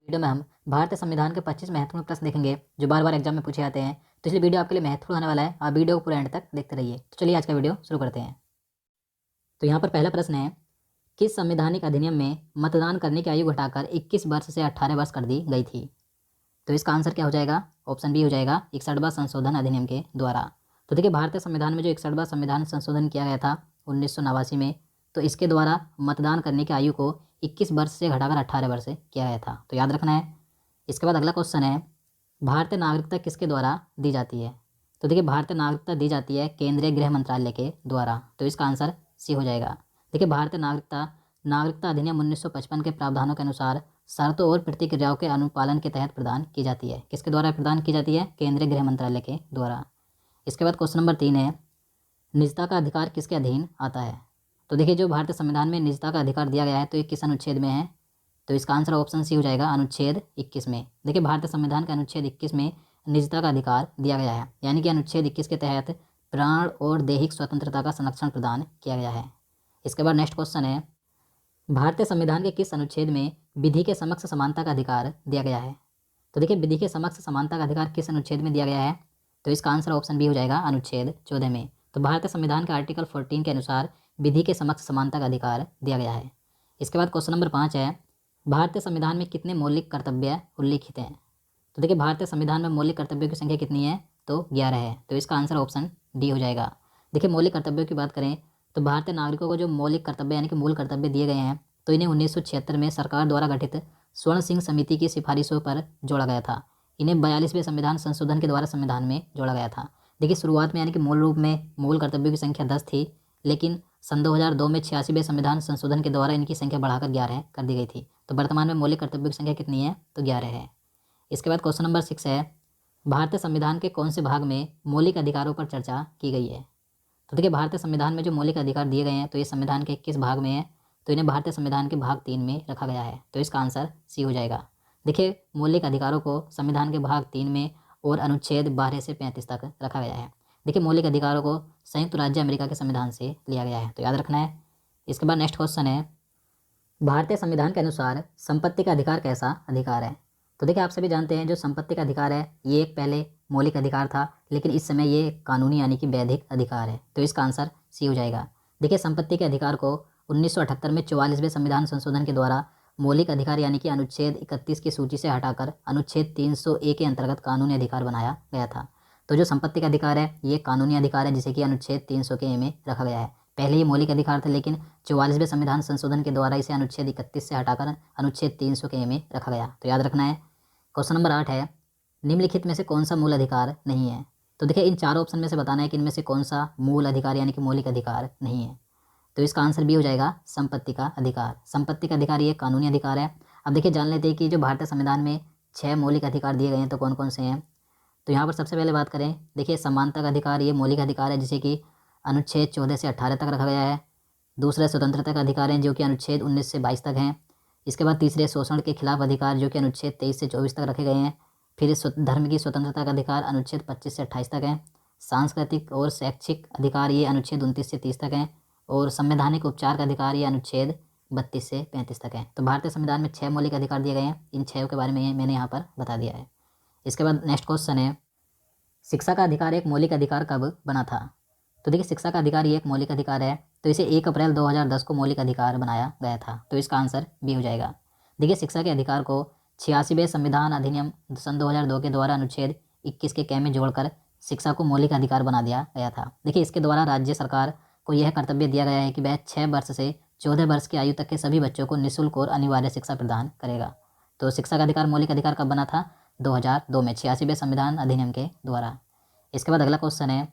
Video में हम भारतीय संविधान के 25 महत्वपूर्ण प्रश्न देखेंगे जो बार बार एग्जाम में पूछे जाते हैं। तो इसलिए वीडियो आपके लिए महत्वपूर्ण होने वाला है। आप वीडियो को पूरे एंड तक देखते रहिए। तो चलिए आज का वीडियो शुरू करते हैं। तो यहाँ पर पहला प्रश्न है, किस संवैधानिक अधिनियम में मतदान करने की आयु घटाकर 21 वर्ष से 18 वर्ष कर दी गई थी? तो इसका आंसर क्या हो जाएगा? ऑप्शन बी हो जाएगा 61वां संशोधन अधिनियम के द्वारा। तो देखिए, भारतीय संविधान में जो 61वां संविधान संशोधन किया गया था 1989 में, तो इसके द्वारा मतदान करने की आयु को 21 वर्ष से घटाकर 18 वर्ष किया गया था। तो याद रखना है। इसके बाद अगला क्वेश्चन है, भारतीय नागरिकता किसके द्वारा दी जाती है? तो देखिए, भारतीय नागरिकता दी जाती है केंद्रीय गृह मंत्रालय के द्वारा। तो इसका आंसर सी हो जाएगा। देखिए, भारतीय नागरिकता अधिनियम 1955 के प्रावधानों के अनुसार शर्तों और प्रतिक्रियाओं के अनुपालन के तहत प्रदान की जाती है। किसके द्वारा प्रदान की जाती है? केंद्रीय गृह मंत्रालय के द्वारा। इसके बाद क्वेश्चन नंबर 3 है, निजता का अधिकार किसके अधीन आता है? तो देखिए, जो भारतीय संविधान में निजता का अधिकार दिया गया है तो ये किस अनुच्छेद में है? तो इसका आंसर ऑप्शन सी हो जाएगा, अनुच्छेद 21 में। देखिए, भारतीय संविधान के अनुच्छेद 21 में निजता का अधिकार दिया गया है, यानी कि अनुच्छेद 21 के तहत प्राण और दैहिक स्वतंत्रता का संरक्षण प्रदान किया गया है। इसके बाद नेक्स्ट क्वेश्चन है, भारतीय संविधान के किस अनुच्छेद में विधि के समक्ष समानता का अधिकार दिया गया है? तो देखिए, विधि के समक्ष समानता का अधिकार किस अनुच्छेद में दिया गया है? तो इसका आंसर ऑप्शन बी हो जाएगा, अनुच्छेद 14 में। तो भारतीय संविधान के आर्टिकल 14 के अनुसार विधि के समक्ष समानता का अधिकार दिया गया है। इसके बाद क्वेश्चन नंबर 5 है, भारतीय संविधान में कितने मौलिक कर्तव्य उल्लिखित हैं? तो देखिए, भारतीय संविधान में मौलिक कर्तव्यों की संख्या कितनी है? तो 11 है। तो इसका आंसर ऑप्शन डी हो जाएगा। देखिए, मौलिक कर्तव्यों की बात करें तो भारतीय नागरिकों को जो मौलिक कर्तव्य यानी कि मूल कर्तव्य दिए गए हैं, तो इन्हें 1976 में सरकार द्वारा गठित स्वर्ण सिंह समिति की सिफारिशों पर जोड़ा गया था। इन्हें 42वें संविधान संशोधन के द्वारा संविधान में जोड़ा गया था। देखिए, शुरुआत में यानी कि मूल रूप में मूल कर्तव्यों की संख्या 10 थी, लेकिन सन 2002 में 86वें संविधान संशोधन के द्वारा इनकी संख्या बढ़ाकर 11 कर दी गई थी। तो वर्तमान में मौलिक कर्तव्यों की संख्या कितनी है? तो 11 है। इसके बाद क्वेश्चन नंबर 6 है, भारतीय संविधान के कौन से भाग में मौलिक अधिकारों पर चर्चा की गई है? तो देखिए, भारतीय संविधान में जो मौलिक अधिकार दिए गए हैं तो ये संविधान के किस भाग में है? तो इन्हें भारतीय संविधान के भाग 3 में रखा गया है। तो इसका आंसर सी हो जाएगा। देखिए, मौलिक अधिकारों को संविधान के भाग 3 में और अनुच्छेद 12 से 35 तक रखा गया है। देखिए, मौलिक अधिकारों को संयुक्त राज्य अमेरिका के संविधान से लिया गया है। तो याद रखना है। इसके बाद नेक्स्ट क्वेश्चन है, भारतीय संविधान के अनुसार संपत्ति का अधिकार कैसा अधिकार है? तो देखिए, आप सभी जानते हैं जो संपत्ति का अधिकार है ये एक पहले मौलिक अधिकार था, लेकिन इस समय ये कानूनी यानी कि वैधिक अधिकार है। तो इसका आंसर सी हो जाएगा। देखिए, संपत्ति के अधिकार को 1978 में 44वें संविधान संशोधन के द्वारा मौलिक अधिकार यानी कि अनुच्छेद 31 की सूची से हटाकर अनुच्छेद 300A के अंतर्गत कानूनी अधिकार बनाया गया था। तो जो संपत्ति का अधिकार है ये कानूनी अधिकार है जिसे कि अनुच्छेद 300 में रखा गया है। पहले ये मौलिक अधिकार था, लेकिन 44वें संविधान संशोधन के द्वारा इसे अनुच्छेद 31 से हटाकर अनुच्छेद 300 में रखा गया। तो याद रखना है। क्वेश्चन नंबर 8 है, निम्नलिखित में से कौन सा मूल अधिकार नहीं है? तो देखिए, इन चारों ऑप्शन में से बताना है कि इनमें से कौन सा मूल अधिकार यानी कि मौलिक अधिकार नहीं है। तो इसका आंसर भी हो जाएगा, संपत्ति का अधिकार। संपत्ति का अधिकार ये कानूनी अधिकार है। अब देखिए, जान लेते हैं कि जो भारतीय संविधान में 6 मौलिक अधिकार दिए गए हैं तो कौन कौन से हैं। तो यहाँ पर सबसे पहले बात करें, देखिए, समानता का अधिकार ये मौलिक अधिकार है जिसे कि अनुच्छेद 14 से 18 तक रखा गया है। दूसरा, स्वतंत्रता का अधिकार है जो कि अनुच्छेद 19 से 22 तक हैं। इसके बाद तीसरे, शोषण के खिलाफ अधिकार जो कि अनुच्छेद 23 से 24 तक रखे गए हैं। फिर धर्म की स्वतंत्रता का अधिकार अनुच्छेद 25 से 28 तक है। सांस्कृतिक और शैक्षिक अधिकार ये अनुच्छेद 29 से 30 तक हैं। और संवैधानिक उपचार का अधिकार ये अनुच्छेद 32 से 35 तक है। तो भारतीय संविधान में 6 मौलिक अधिकार दिए गए हैं। इन 6 के बारे में मैंने यहाँ पर बता दिया है। इसके बाद नेक्स्ट क्वेश्चन है, शिक्षा का अधिकार एक मौलिक अधिकार कब बना था? तो देखिए, शिक्षा का अधिकार ये एक मौलिक अधिकार है, तो इसे 1 अप्रैल 2010 को मौलिक अधिकार बनाया गया था। तो इसका आंसर बी हो जाएगा। देखिए, शिक्षा के अधिकार को 86वें संविधान अधिनियम सन 2002 के द्वारा अनुच्छेद 21 के कै में जोड़कर शिक्षा को मौलिक अधिकार बना दिया गया था। देखिए, इसके द्वारा राज्य सरकार को यह कर्तव्य दिया गया है कि वह 6 वर्ष से 14 वर्ष की आयु तक के सभी बच्चों को निःशुल्क और अनिवार्य शिक्षा प्रदान करेगा। तो शिक्षा का अधिकार मौलिक अधिकार कब बना था? 2002 में 86वें संविधान अधिनियम के द्वारा। इसके बाद अगला क्वेश्चन है,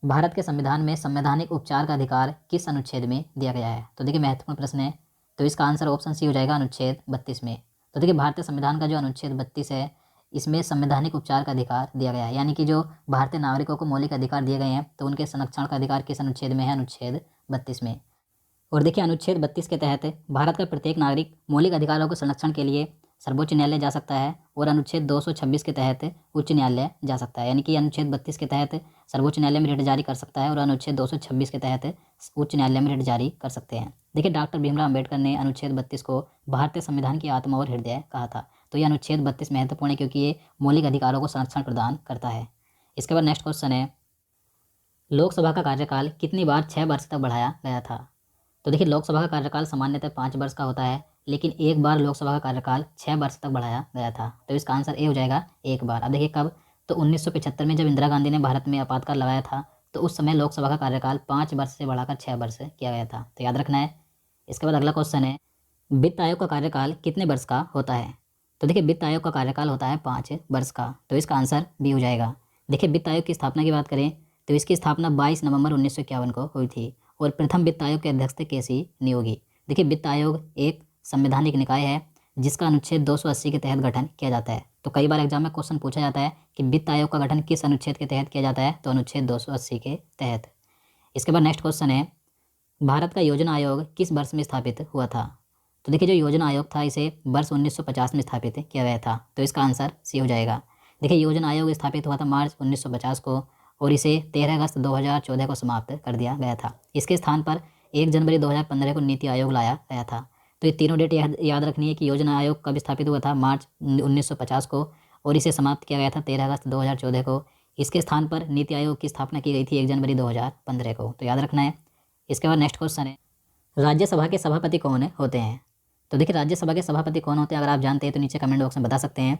भारत के संविधान में संवैधानिक उपचार का अधिकार किस अनुच्छेद में दिया गया है? तो देखिए, महत्वपूर्ण प्रश्न है। तो इसका आंसर ऑप्शन सी हो जाएगा, अनुच्छेद 32 में। तो देखिए, भारतीय संविधान का जो अनुच्छेद 32 है इसमें संवैधानिक उपचार का अधिकार दिया गया है, यानी कि जो भारतीय नागरिकों को मौलिक अधिकार दिए गए हैं तो उनके संरक्षण का अधिकार किस अनुच्छेद में है? अनुच्छेद 32 में। और देखिए, अनुच्छेद 32 के तहत भारत का प्रत्येक नागरिक मौलिक अधिकारों के संरक्षण के लिए सर्वोच्च न्यायालय जा सकता है और अनुच्छेद 226 के तहत उच्च न्यायालय जा सकता है। यानी कि अनुच्छेद 32 के तहत सर्वोच्च न्यायालय में रिट जारी कर सकता है और अनुच्छेद 226 के तहत उच्च न्यायालय में रिट जारी कर सकते हैं। देखिए, डॉक्टर भीमराव अम्बेडकर ने अनुच्छेद 32 को भारतीय संविधान की आत्मा और हृदय कहा था। तो ये अनुच्छेद 32 महत्वपूर्ण है क्योंकि ये मौलिक अधिकारों को संरक्षण प्रदान करता है। इसके बाद नेक्स्ट क्वेश्चन है, लोकसभा का कार्यकाल कितनी बार 6 वर्ष तक बढ़ाया गया था? तो देखिए, लोकसभा का कार्यकाल सामान्यतः 5 वर्ष का होता है, लेकिन एक बार लोकसभा का कार्यकाल 6 वर्ष तक बढ़ाया गया था। तो इसका आंसर ए हो जाएगा, एक बार। अब देखिए कब, तो 1975 में जब इंदिरा गांधी ने भारत में आपातकाल लगाया था तो उस समय लोकसभा का कार्यकाल 5 वर्ष से बढ़ाकर 6 वर्ष किया गया था। तो याद रखना है। इसके बाद अगला क्वेश्चन है, वित्त आयोग का कार्यकाल कितने वर्ष का होता है? तो देखिए, वित्त आयोग का कार्यकाल होता है 5 वर्ष का। तो इसका आंसर बी हो जाएगा। देखिए, वित्त आयोग की स्थापना की बात करें तो इसकी स्थापना 22 नवंबर 1951 को हुई थी और प्रथम वित्त आयोग के अध्यक्ष थे केसी नियोगी। देखिए, वित्त आयोग एक संवैधानिक निकाय है जिसका अनुच्छेद 280 के तहत गठन किया जाता है। तो कई बार एग्जाम में क्वेश्चन पूछा जाता है कि वित्त आयोग का गठन किस अनुच्छेद के तहत किया जाता है? तो अनुच्छेद 280 के तहत। इसके बाद नेक्स्ट क्वेश्चन है, भारत का योजना आयोग किस वर्ष में स्थापित हुआ था? तो देखिए, जो योजना आयोग था इसे वर्ष 1950 में स्थापित किया गया था। तो इसका आंसर सी हो जाएगा। देखिए, योजना आयोग स्थापित हुआ था मार्च 1950 को और इसे 13 अगस्त 2014 को समाप्त कर दिया गया था। इसके स्थान पर 1 जनवरी 2015 को नीति आयोग लाया गया था। तो ये तीनों डेट याद रखनी है कि योजना आयोग कब स्थापित हुआ था, मार्च 1950 को, और इसे समाप्त किया गया था 13 अगस्त 2014 को। इसके स्थान पर नीति आयोग की स्थापना की गई थी 1 जनवरी 2015 को। तो याद रखना है। इसके बाद नेक्स्ट क्वेश्चन है, राज्यसभा के सभापति कौन होते हैं? तो देखिए, राज्यसभा के सभापति कौन होते हैं अगर आप जानते हैं तो नीचे कमेंट बॉक्स में बता सकते हैं।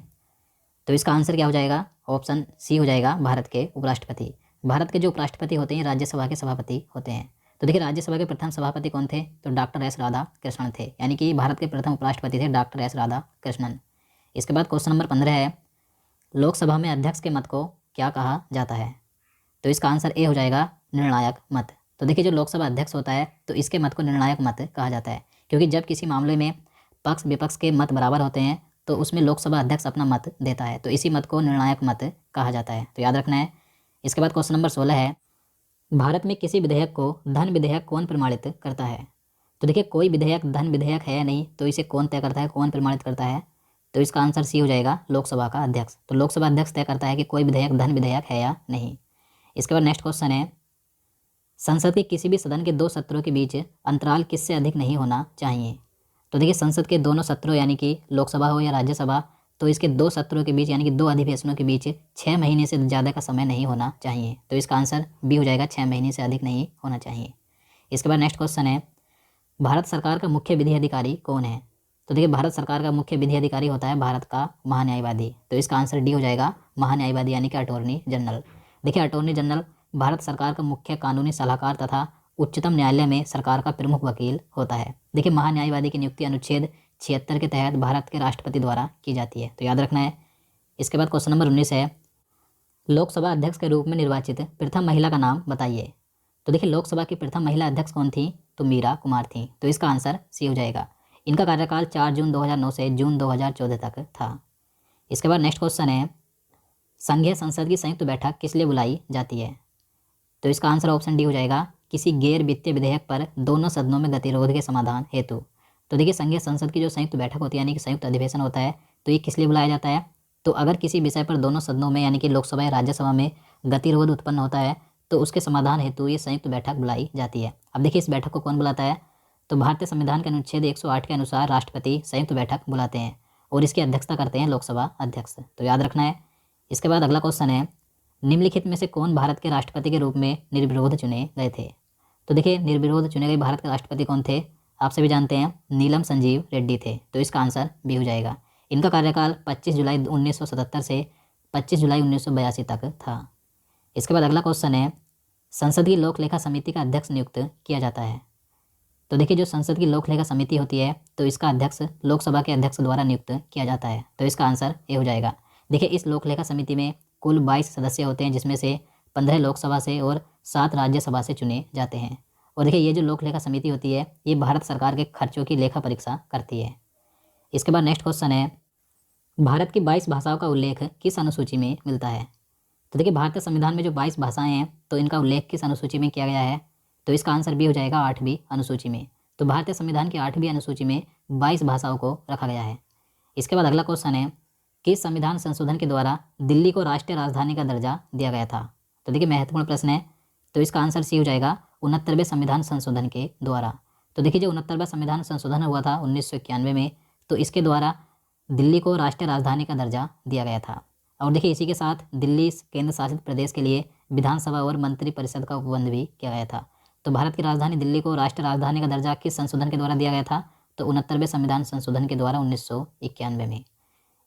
तो इसका आंसर क्या हो जाएगा? ऑप्शन सी हो जाएगा, भारत के उपराष्ट्रपति। भारत के जो उपराष्ट्रपति होते हैं राज्यसभा के सभापति होते हैं। तो देखिए, राज्यसभा के प्रथम सभापति कौन थे? तो डॉक्टर एस राधाकृष्णन थे। यानी कि भारत के प्रथम उपराष्ट्रपति थे डॉक्टर एस राधाकृष्णन। इसके बाद क्वेश्चन नंबर 15 है, लोकसभा में अध्यक्ष के मत को क्या कहा जाता है? तो इसका आंसर ए हो जाएगा, निर्णायक मत। तो देखिए, जो लोकसभा अध्यक्ष होता है तो इसके मत को निर्णायक मत कहा जाता है, क्योंकि जब किसी मामले में पक्ष विपक्ष के मत बराबर होते हैं तो उसमें लोकसभा अध्यक्ष अपना मत देता है। तो इसी मत को निर्णायक मत कहा जाता है। तो याद रखना है। इसके बाद क्वेश्चन नंबर 16 है, भारत में किसी विधेयक को धन विधेयक कौन प्रमाणित करता है? तो देखिए, कोई विधेयक धन विधेयक है या नहीं, तो इसे कौन तय करता है, कौन प्रमाणित करता है? तो इसका आंसर सी हो जाएगा, लोकसभा का अध्यक्ष। तो लोकसभा अध्यक्ष तय करता है कि कोई विधेयक धन विधेयक है या नहीं। इसके बाद नेक्स्ट क्वेश्चन है, संसद के किसी भी सदन के 2 सत्रों के बीच अंतराल किससे अधिक नहीं होना चाहिए? तो देखिए, संसद के दोनों सत्रों यानी कि लोकसभा हो या राज्यसभा, तो इसके 2 सत्रों के बीच यानी कि 2 अधिवेशनों के बीच 6 महीने से ज़्यादा का समय नहीं होना चाहिए। तो इसका आंसर बी हो जाएगा, 6 महीने से अधिक नहीं होना चाहिए। इसके बाद नेक्स्ट क्वेश्चन है, भारत सरकार का मुख्य विधि अधिकारी कौन है? तो देखिए, भारत सरकार का मुख्य विधि अधिकारी होता है भारत का महान्यायवादी। तो इसका आंसर डी हो जाएगा, महान्यायवादी यानी कि अटॉर्नी जनरल। देखिए, अटॉर्नी जनरल भारत सरकार का मुख्य कानूनी सलाहकार तथा उच्चतम न्यायालय में सरकार का प्रमुख वकील होता है। देखिए, महान्यायवादी की नियुक्ति अनुच्छेद 76 के तहत भारत के राष्ट्रपति द्वारा की जाती है। तो याद रखना है। इसके बाद क्वेश्चन नंबर 19 है, लोकसभा अध्यक्ष के रूप में निर्वाचित प्रथम महिला का नाम बताइए। तो देखिए, लोकसभा की प्रथम महिला अध्यक्ष कौन थी? तो मीरा कुमार थी। तो इसका आंसर सी हो जाएगा। इनका कार्यकाल 4 जून 2009 से जून 2014 तक था। इसके बाद नेक्स्ट क्वेश्चन है, संघीय संसद की संयुक्त बैठक किस लिए बुलाई जाती है? तो इसका आंसर ऑप्शन डी हो जाएगा, किसी गैर वित्तीय विधेयक पर दोनों सदनों में गतिरोध के समाधान हेतु। तो देखिए, संघीय संसद की जो संयुक्त बैठक होती है यानी कि संयुक्त अधिवेशन होता है, तो ये किस लिए बुलाया जाता है? तो अगर किसी विषय पर दोनों सदनों में यानी कि लोकसभा या राज्यसभा में गतिरोध उत्पन्न होता है तो उसके समाधान हेतु ये संयुक्त बैठक बुलाई जाती है। अब देखिए, इस बैठक को कौन बुलाता है? तो भारतीय संविधान के अनुच्छेद 108 के अनुसार राष्ट्रपति संयुक्त बैठक बुलाते हैं और इसकी अध्यक्षता करते हैं लोकसभा अध्यक्ष। तो याद रखना है। इसके बाद अगला क्वेश्चन है, निम्नलिखित में से कौन भारत के राष्ट्रपति के रूप में निर्विरोध चुने गए थे? तो देखिए, निर्विरोध चुने गए भारत के राष्ट्रपति कौन थे? आप सभी जानते हैं, नीलम संजीव रेड्डी थे। तो इसका आंसर बी हो जाएगा। इनका कार्यकाल 25 जुलाई 1977 से 25 जुलाई 1982 तक था। इसके बाद अगला क्वेश्चन है, संसद की लोक लेखा समिति का अध्यक्ष नियुक्त किया जाता है। तो देखिए, जो संसद की लोक लेखा समिति होती है तो इसका अध्यक्ष लोकसभा के अध्यक्ष द्वारा नियुक्त किया जाता है। तो इसका आंसर ए हो जाएगा। देखिए, इस लोक लेखा समिति में कुल 22 सदस्य होते हैं, जिसमें से 15 लोकसभा से और 7 राज्यसभा से चुने जाते हैं। और देखिए, ये जो लोक लेखा समिति होती है ये भारत सरकार के खर्चों की लेखा परीक्षा करती है। इसके बाद नेक्स्ट क्वेश्चन है, भारत की 22 भाषाओं का उल्लेख किस अनुसूची में मिलता है? तो देखिए, भारतीय संविधान में जो 22 भाषाएं हैं तो इनका उल्लेख किस अनुसूची में किया गया है? तो इसका आंसर भी हो जाएगा 8वीं अनुसूची में। तो भारतीय संविधान की 8वीं अनुसूची में 22 भाषाओं को रखा गया है। इसके बाद अगला क्वेश्चन है, किस संविधान संशोधन के द्वारा दिल्ली को राष्ट्रीय राजधानी का दर्जा दिया गया था? तो देखिए महत्वपूर्ण प्रश्न है, तो इसका आंसर सी हो जाएगा 69वें संविधान संशोधन के द्वारा। तो देखिए जो 69वां संविधान संशोधन हुआ था 1991 में, तो इसके द्वारा दिल्ली को राष्ट्रीय राजधानी का दर्जा दिया गया था। और देखिए इसी के साथ दिल्ली केंद्र शासित प्रदेश के लिए विधानसभा और मंत्रिपरिषद का उपबंध भी किया गया था। तो भारत की राजधानी दिल्ली को राष्ट्रीय राजधानी का दर्जा किस संशोधन के द्वारा दिया गया था? तो 69वें संविधान संशोधन के द्वारा 1991 में।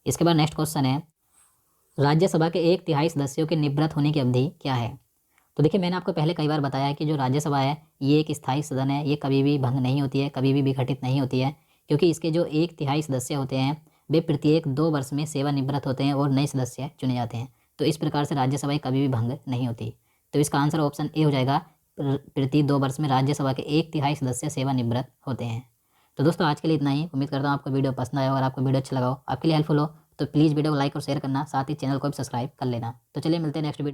इसके बाद नेक्स्ट क्वेश्चन है, राज्यसभा के 1/3 सदस्यों के निवृत्त होने की अवधि क्या है? तो देखिए मैंने आपको पहले कई बार बताया है कि जो राज्यसभा है ये एक स्थायी सदन है, ये कभी भी भंग नहीं होती है, कभी भी विघटित नहीं होती है, क्योंकि इसके जो 1/3 सदस्य होते हैं वे प्रत्येक 2 वर्ष में सेवानिवृत्त होते हैं और नए सदस्य चुने जाते हैं। तो इस प्रकार से राज्यसभा कभी भी भंग नहीं होती। तो इसका आंसर ऑप्शन ए हो जाएगा, प्रति 2 वर्ष में राज्यसभा के 1/3 सदस्य सेवानिवृत्त होते हैं। तो दोस्तों आज के लिए इतना ही। उम्मीद करता हूँ आपको वीडियो पसंद आया हो, और आपको वीडियो अच्छा लगा हो, आपके लिए हेल्पफुल हो, तो प्लीज़ वीडियो को लाइक और शेयर करना, साथ ही चैनल को भी सब्सक्राइब कर लेना। तो चलिए मिलते हैं नेक्स्ट वीडियो।